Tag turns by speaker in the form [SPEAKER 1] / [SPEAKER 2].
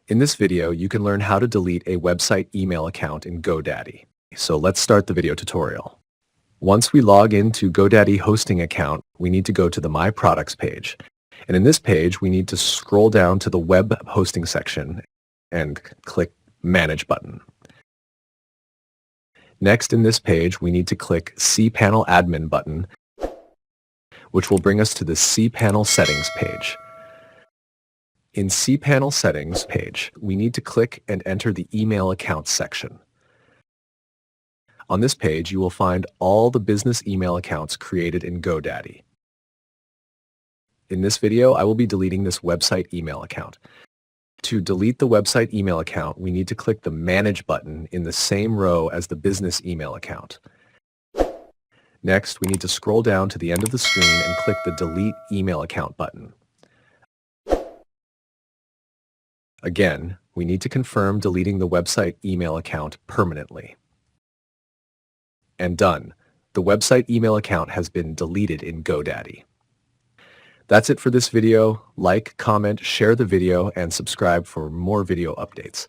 [SPEAKER 1] In this video, you can learn how to delete a website email account in Godaddy. So let's start the video tutorial. Once we log into Godaddy hosting account, we need to go to the My Products page. And in this page, we need to scroll down to the web hosting section and click Manage button. Next in this page, we need to click cPanel Admin button, which will bring us to the cPanel Settings page. In cPanel Settings page, we need to click and enter the Email Accounts section. On this page, you will find all the business email accounts created in Godaddy. In this video, I will be deleting this website email account. To delete the website email account, we need to click the Manage button in the same row as the business email account. Next, we need to scroll down to the end of the screen and click the Delete Email Account button. Again, we need to confirm deleting the website email account permanently. And done. The website email account has been deleted in Godaddy. That's it for this video. Like, comment, share the video, and subscribe for more video updates.